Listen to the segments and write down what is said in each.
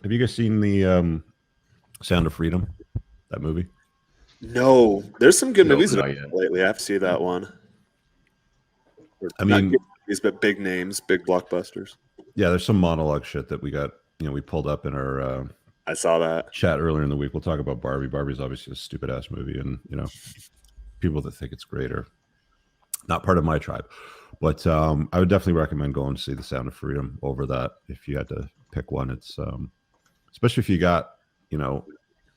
Have you guys seen the Sound of Freedom? That movie? No, there's some good No, movies that not I've yet. seen lately. I have to see that one. Or I not mean, good movies, but big names, big blockbusters. yeah, there's some monologue shit that we got. We pulled up in our I saw that. chat earlier in the week. We'll talk about Barbie. Barbie's obviously a stupid ass movie, and people that think it's great are not part of my tribe. But I would definitely recommend going to see The Sound of Freedom over that if you had to pick one. It's especially if you got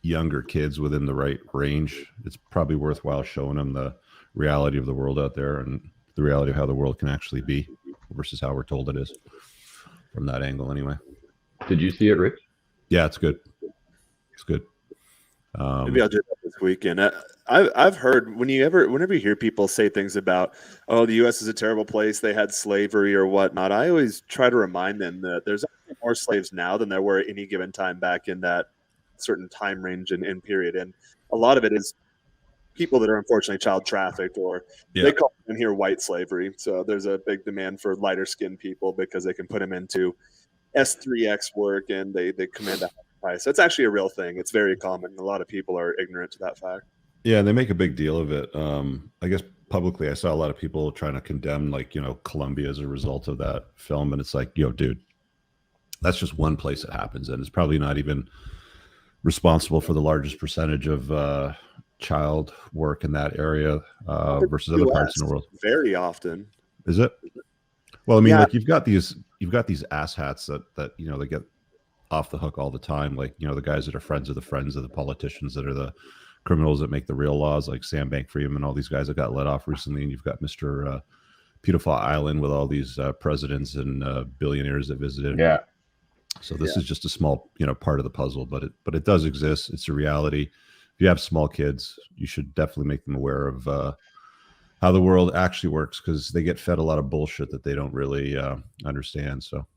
younger kids within the right range. It's probably worthwhile showing them the reality of the world out there and the reality of how the world can actually be versus how we're told it is from that angle. Anyway, Did you see it, Rich? yeah, it's good. It's good. Maybe I'll do that this weekend. I've heard whenever you hear people say things about, oh, the U.S. is a terrible place, they had slavery or whatnot, I always try to remind them that there's actually more slaves now than there were at any given time back in that certain time range and period. And a lot of it is people that are unfortunately child trafficked, or they call it in here white slavery. So there's a big demand for lighter skinned people because they can put them into S3X work and they command a high price. So it's actually a real thing. It's very common. A lot of people are ignorant to that fact. Yeah, they make a big deal of it. I guess publicly, I saw a lot of people trying to condemn, Colombia as a result of that film, and it's like, dude, that's just one place it happens, and it's probably not even responsible for the largest percentage of child work in that area versus other parts in the world. Very often, is it? Well, I mean, you've got these asshats that they get off the hook all the time, the guys that are friends of the politicians that are the criminals that make the real laws, like Sam Bankman-Fried and all these guys that got let off recently, and you've got Mr. Pedophile Island with all these presidents and billionaires that visited. Yeah. So this is just a small, part of the puzzle, but it does exist. It's a reality. If you have small kids, you should definitely make them aware of how the world actually works, because they get fed a lot of bullshit that they don't really understand. So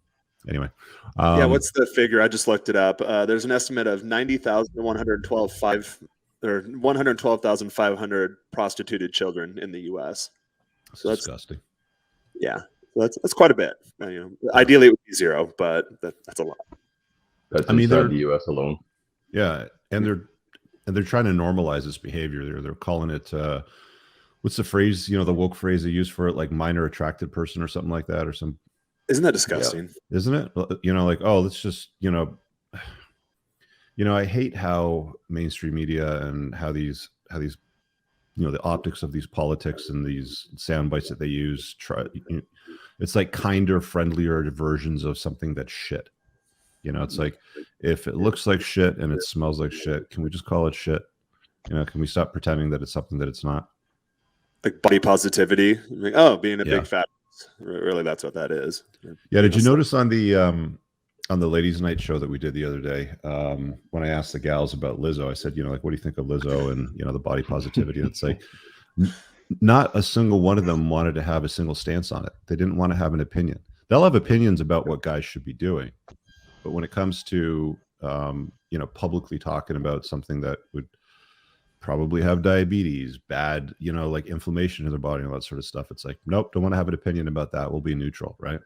anyway, what's the figure? I just looked it up. There's an estimate of 112,500 prostituted children in the U.S. So that's disgusting. Yeah, that's quite a bit. Ideally it would be zero, but that's a lot. That's inside the U.S. alone. Yeah, and they're trying to normalize this behavior. They're calling it what's the phrase? The woke phrase they use for it, like minor attracted person or something like that, or some. Isn't that disgusting? Yeah. Isn't it? Let's just I hate how mainstream media and how these the optics of these politics and these sound bites that they use it's like kinder, friendlier versions of something that's shit. It's like, if it looks like shit and it smells like shit, can we just call it shit? Can we stop pretending that it's something that it's not? Like body positivity, being a big fat. Really, that's what that is. Yeah. Did you notice on the ladies' night show that we did the other day, when I asked the gals about Lizzo, I said, what do you think of Lizzo and the body positivity? And it's like, not a single one of them wanted to have a single stance on it. They didn't want to have an opinion. They'll have opinions about what guys should be doing, but when it comes to publicly talking about something that would probably have diabetes, bad, like inflammation in their body and all that sort of stuff, it's like, nope, don't want to have an opinion about that. We'll be neutral, right?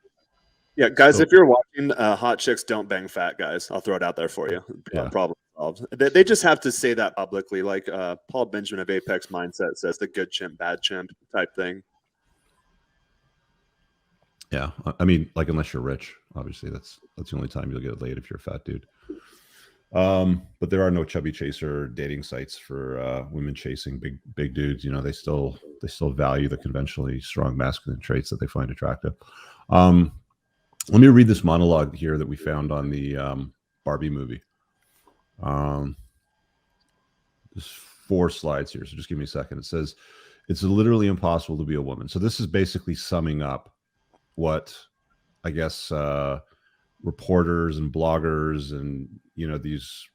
Yeah, guys, if you're watching, hot chicks don't bang fat guys. I'll throw it out there for you. Yeah. Problem solved. They just have to say that publicly, like Paul Benjamin of Apex Mindset says, the good chimp, bad chimp type thing. Yeah, I mean, like, unless you're rich, obviously that's the only time you'll get laid, if you're a fat dude. But there are no chubby chaser dating sites for women chasing big dudes. They still value the conventionally strong masculine traits that they find attractive. Let me read this monologue here that we found on the Barbie movie. There's 4 slides here, so just give me a second. It says, it's literally impossible to be a woman. So this is basically summing up what, I guess, reporters and bloggers and, these,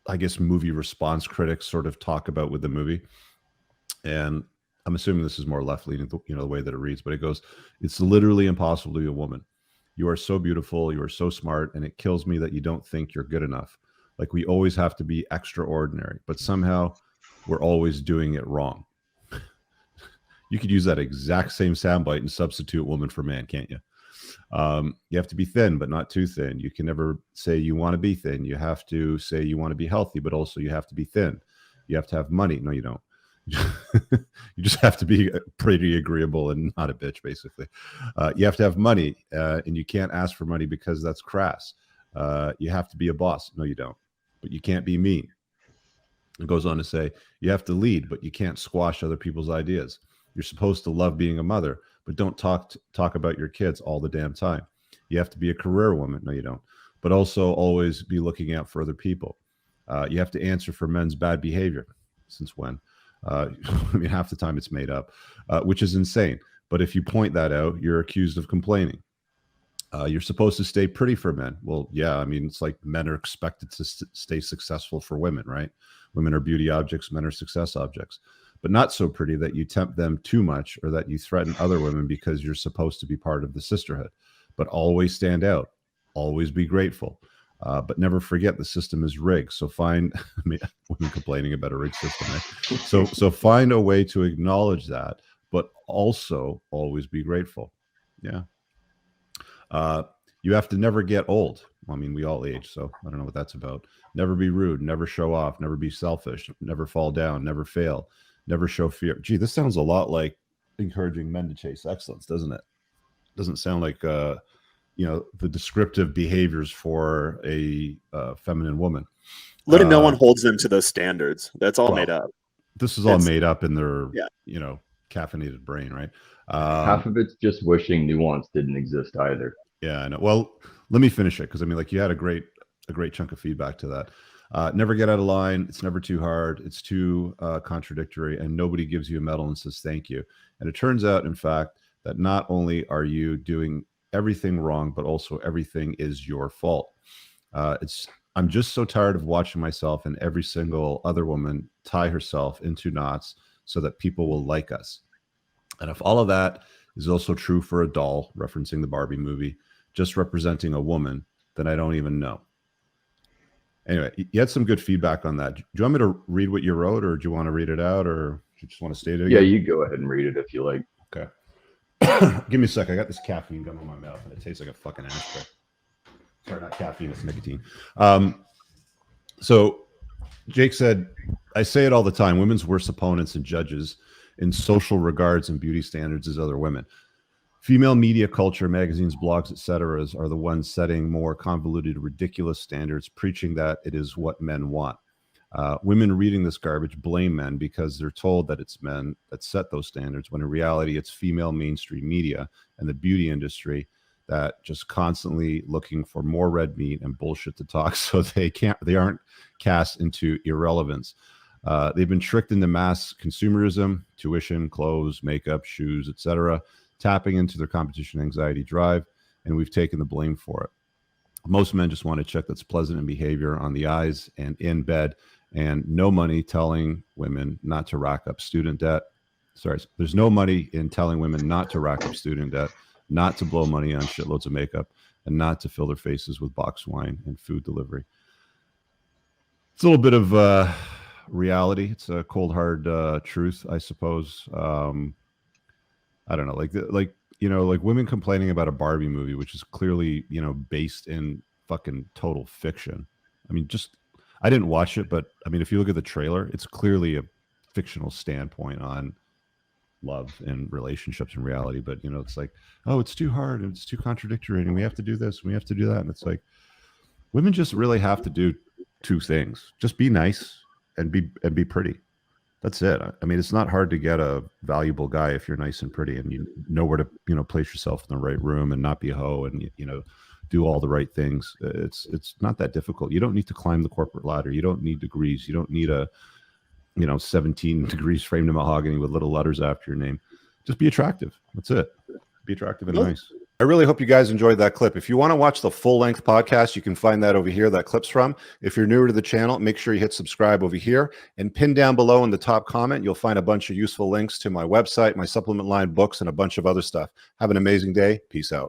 I guess, movie response critics sort of talk about with the movie. And I'm assuming this is more left-leaning, the way that it reads, but it goes, it's literally impossible to be a woman. You are so beautiful, you are so smart, and it kills me that you don't think you're good enough. Like, we always have to be extraordinary, but somehow we're always doing it wrong. You could use that exact same soundbite and substitute woman for man, can't you? You have to be thin, but not too thin. You can never say you want to be thin. You have to say you want to be healthy, but also you have to be thin. You have to have money. No, you don't. You just have to be pretty agreeable and not a bitch, basically. You have to have money, and you can't ask for money because that's crass. You have to be a boss. No, you don't. But you can't be mean. It goes on to say, you have to lead, but you can't squash other people's ideas. You're supposed to love being a mother, but don't talk about your kids all the damn time. You have to be a career woman. No, you don't. But also always be looking out for other people. You have to answer for men's bad behavior. Since when? I mean, half the time it's made up, which is insane. But if you point that out, you're accused of complaining. You're supposed to stay pretty for men. Well, yeah, I mean, it's like men are expected to stay successful for women, right? Women are beauty objects, men are success objects, but not so pretty that you tempt them too much or that you threaten other women because you're supposed to be part of the sisterhood. But always stand out, always be grateful, but never forget the system is rigged. So find, I mean, women complaining about a rigged system, right? So find a way to acknowledge that, but also always be grateful. Yeah. You have to never get old. Well, I mean, we all age, so I don't know what that's about. Never be rude, never show off, never be selfish, never fall down, never fail, never show fear. Gee, this sounds a lot like encouraging men to chase excellence, doesn't it? Doesn't sound like the descriptive behaviors for a feminine woman. Letting no one holds them to those standards. That's all made up. This is all made up in their caffeinated brain, right? Half of it's just wishing nuance didn't exist either. Yeah, I know. Well, let me finish it because I mean, like, you had a great chunk of feedback to that. Never get out of line. It's never too hard. It's too contradictory, and nobody gives you a medal and says thank you. And it turns out, in fact, that not only are you doing everything wrong, but also everything is your fault. I'm just so tired of watching myself and every single other woman tie herself into knots so that people will like us. And if all of that is also true for a doll, referencing the Barbie movie, just representing a woman, then I don't even know. Anyway, you had some good feedback on that. Do you want me to read what you wrote, or do you want to read it out, or do you just want to state it again? Yeah, you go ahead and read it if you like. Okay. Give me a sec. I got this caffeine gum in my mouth, and it tastes like a fucking ashtray. Sorry, not caffeine, it's nicotine. So Jake said, I say it all the time, women's worst opponents and judges in social regards and beauty standards is other women. Female media culture, magazines, blogs, etc., are the ones setting more convoluted, ridiculous standards, preaching that it is what men want. Women reading this garbage blame men because they're told that it's men that set those standards, when in reality it's female mainstream media and the beauty industry that just constantly looking for more red meat and bullshit to talk, so they aren't cast into irrelevance. They've been tricked into mass consumerism, tuition, clothes, makeup, shoes, etc., tapping into their competition anxiety drive, and we've taken the blame for it. Most men just want a chick that's pleasant in behavior, on the eyes, and in bed, and no money telling women not to rack up student debt. There's no money in telling women not to rack up student debt, not to blow money on shitloads of makeup, and not to fill their faces with boxed wine and food delivery. It's a little bit of reality. It's a cold, hard truth, I suppose. I don't know, like women complaining about a Barbie movie, which is clearly, based in fucking total fiction. I mean, I didn't watch it, but I mean, if you look at the trailer, it's clearly a fictional standpoint on love and relationships and reality. But, it's like, oh, it's too hard and it's too contradictory and we have to do this and we have to do that. And it's like, women just really have to do two things. Just be nice and be pretty. That's it. I mean, it's not hard to get a valuable guy if you're nice and pretty and you know where to, place yourself in the right room and not be a hoe and, do all the right things. It's not that difficult. You don't need to climb the corporate ladder. You don't need degrees. You don't need a, 17 degrees framed in mahogany with little letters after your name. Just be attractive. That's it. Be attractive and nice. I really hope you guys enjoyed that clip. If you want to watch the full-length podcast, you can find that over here, that clip's from. If you're newer to the channel, make sure you hit subscribe over here. And pinned down below in the top comment, you'll find a bunch of useful links to my website, my supplement line, books, and a bunch of other stuff. Have an amazing day. Peace out.